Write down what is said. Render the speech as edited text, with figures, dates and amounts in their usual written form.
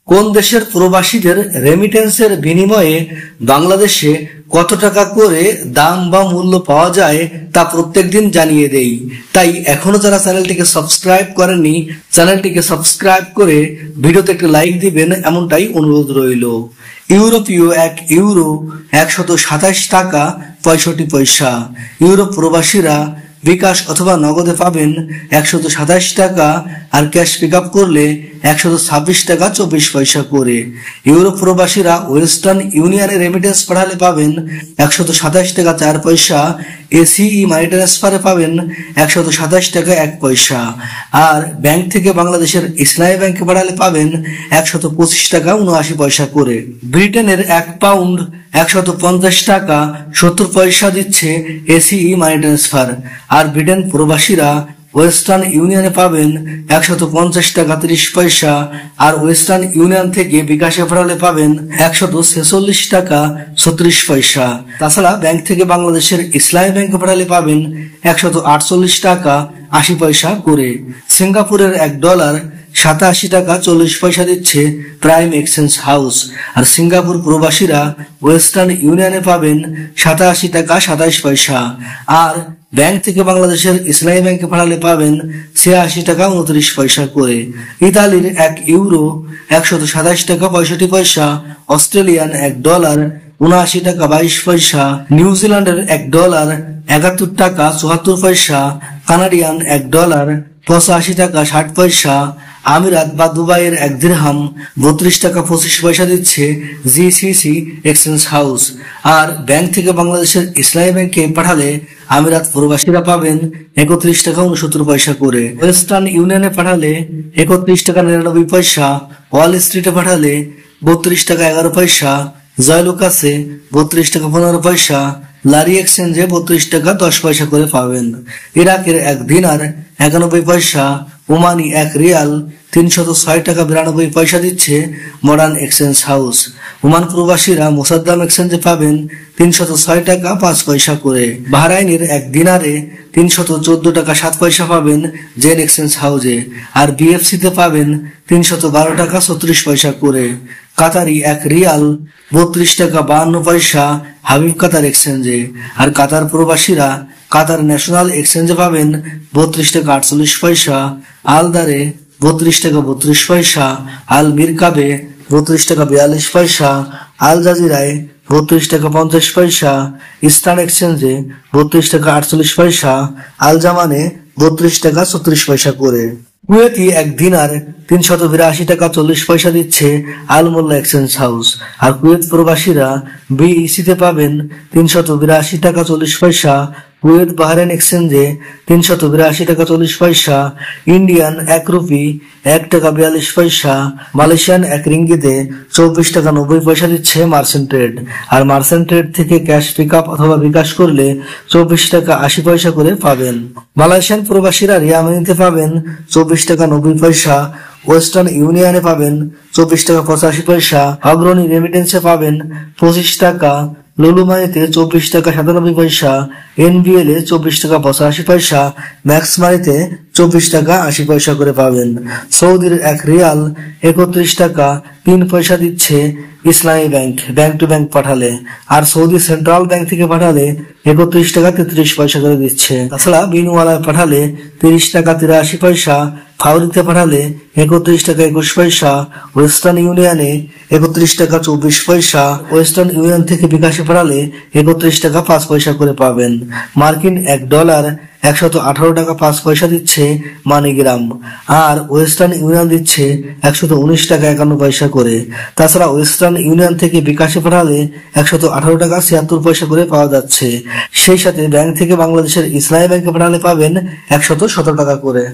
কোন দেশের প্রবাসীদের রেমিটেন্সের বিনিময়ে বাংলাদেশে কত টাকা করে দাম বা মূল্য পাওয়া যায় তা প্রত্যেকদিন জানিয়ে দেই। তাই এখনো যারা চ্যানেলটিকে সাবস্ক্রাইব করেননি, চ্যানেলটিকে সাবস্ক্রাইব করে ভিডিওতে একটি লাইক দিবেন এমনটাই অনুরোধ রইল। ইউরোপীয় 1 ইউরো 127 টাকা 65 পয়সা। ইউরোপ প্রবাসীরা বিকাশ অথবা নগদে পাবেন 127 টাকা, আর ক্যাশ পিক আপ করলে 126 টাকা 24 পয়সা করে। ইউরোপ প্রবাসীরা ওয়েস্টার্ন ইউনিয়নে রেমিটেন্স পাঠালে পাবেন 127 টাকা 4 পয়সা। এসিই মানি ট্রান্সফারে পাবেন 127 টাকা 1 পয়সা। আর ব্যাংক থেকে বাংলাদেশের ইসলামী ব্যাংকে পাঠালে পাবেন 125 টাকা 79 পয়সা করে। ব্রিটেনের 1 পাউন্ড 150 টাকা 70 পয়সা দিচ্ছে এসিই মানি ট্রান্সফার। আর ব্রিটেন প্রবাসীরা ওয়েস্টার্ন ইউনিয়নে পাবেন 150 টাকা 30 পয়সা। আর ওয়েস্টার্ন ইউনিয়ন থেকে বিকাশে পাঠালে পাবেন 146 টাকা 36 পয়সা। তাছাড়া ব্যাংক থেকে বাংলাদেশের ইসলামী ব্যাংকে পাঠালে পাবেন 148 টাকা 80 পয়সা করে। সিঙ্গাপুরের $1 87 টাকা 40 পয়সা দিচ্ছে প্রাইম এক্সচেঞ্জ হাউস। আর সিঙ্গাপুর প্রবাসীরা ওয়েস্টার্ন ইউনিয়নে পাবেন 87 টাকা 27 পয়সা। আর ব্যাংক থেকে বাংলাদেশের ইসলামী ব্যাংকে পাঠালে পাবেন 86 টাকা 29 পয়সা করে। ইতালির 1 ইউরো 127 টাকা 65 পয়সা। অস্ট্রেলিয়ান $1 79 টাকা 22 পয়সা। নিউজিল্যান্ডের $1 71 টাকা 74 পয়সা। কানাডিয়ান $1 85 টাকা 60 পয়সা। আমিরাত বা দুবাইয়ের 1 দিরহাম 32 টাকা 25 পয়সা দিচ্ছে জিসিসি এক্সচেঞ্জ হাউস। আর ব্যাংক থেকে বাংলাদেশের ইসলামী ব্যাংকে পাঠালে আমিরাত প্রবাসীরা পাবেন 31 টাকা 69 পয়সা করে। ওয়েস্টার্ন ইউনিয়নে পাঠালে 31 টাকা 99 পয়সা। ওয়াল স্ট্রিটে পাঠালে 32 টাকা 11 পয়সা। জয়লুকাসে 32 টাকা 15 পয়সা। লারি এক্সচেঞ্জে 32 টাকা 10 পয়সা করে পাবেন। ইরাকের 1 দিনার 91 পয়সা। ওমানি 1 রিয়াল 306 টাকা 92 পয়সা দিচ্ছে মডার্ন এক্সচেঞ্জ হাউস। ওমান প্রবাসীরা মোসাদ্দাম এক্সচেঞ্জে পাবেন 306 টাকা 5 পয়সা করে। বাহরাইনের 1 দিনারে 314 টাকা 7 পয়সা পাবেন জেন এক্সচেঞ্জ হাউসে। আর বিএফসিতে পাবেন 312 টাকা 36 পয়সা করে। কাতারি 1 রিয়াল 32 টাকা 52 পয়সা হাবিব কাতার এক্সচেঞ্জে। আর কাতার প্রবাসীরা কাতার ন্যাশনাল এক্সচেঞ্জে পাবেন 32 টাকা 48 পয়সা। আলদারে 32 টাকা 32 পয়সা। আল মিরকাবে 32 টাকা 42 পয়সা। আল জাজিরায় 32 টাকা 50 পয়সা। ইস্টার্ন এক্সচেঞ্জে 32 টাকা 48 পয়সা। আল জামানে 32 টাকা 36 পয়সা করে। কুয়েতি 1 দিনার 382 টাকা 40 পয়সা দিচ্ছে আল মোল্লা এক্সচেঞ্জ হাউস। আর কুয়েত প্রবাসীরা বিইসিতে পাবেন 382 টাকা 40 পয়সা। কুয়েত বাহরাইন এক্সচেঞ্জে 382 টাকা 40 পয়সা। ইন্ডিয়ান 1 রুপি 1 টাকা 42 পয়সা। মালয়েশিয়ান 1 রিঙ্গিতে 24 টাকা 90 পয়সা দিচ্ছে মার্চেন্ট ট্রেড। আর মার্চেন্ট ট্রেড থেকে ক্যাশ পিক আপ অথবা বিকাশ করলে 24 টাকা 80 পয়সা করে পাবেন। মালয়েশিয়ান প্রবাসীরা রিয়ামিনিতে পাবেন 24 টাকা 90 পয়সা। ওয়েস্টার্ন ইউনিয়নে পাবেন 24 টাকা 85 পয়সা। অগ্রণী রেমিটেন্সে পাবেন 25 টাকা। লুলু মানিতে 24 টাকা 97 পয়সা। এনবিএল এ 24 টাকা 85 পয়সা। ম্যাক্স মানিতে 24 টাকা 80 পয়সা করে পাবেন। সৌদির 1 রিয়াল 31 টাকা 3 পয়সা দিচ্ছে ইসলামী ব্যাংক, ব্যাংক টু ব্যাংক পাঠালে। আর সৌদি সেন্ট্রাল ব্যাংক থেকে পাঠালে 31 টাকা 33 পয়সা করে দিচ্ছে। তাছাড়া বিনওয়ালায় পাঠালে 30 টাকা 83 পয়সা। ফাউরিতে পাঠালে 31 টাকা 21 পয়সা। ওয়েস্টার্ন ইউনিয়নে 31 টাকা 24 পয়সা। ওয়েস্টার্ন ইউনিয়ন থেকে বিকাশে পাঠালে 31 টাকা 5 পয়সা করে পাবেন। মার্কিন $1 118 টাকা 5 পয়সা দিচ্ছে মানিগ্রাম। আর ওয়েস্টার্ন ইউনিয়ন দিচ্ছে 119 টাকা 51 পয়সা করে। তাছাড়া ওয়েস্টার্ন ইউনিয়ন থেকে বিকাশে পাঠালে 118 টাকা 76 পয়সা করে পাওয়া যাচ্ছে। সেই সাথে ব্যাংক থেকে বাংলাদেশের ইসলামী ব্যাংকে পাঠালে পাবেন 117 টাকা করে।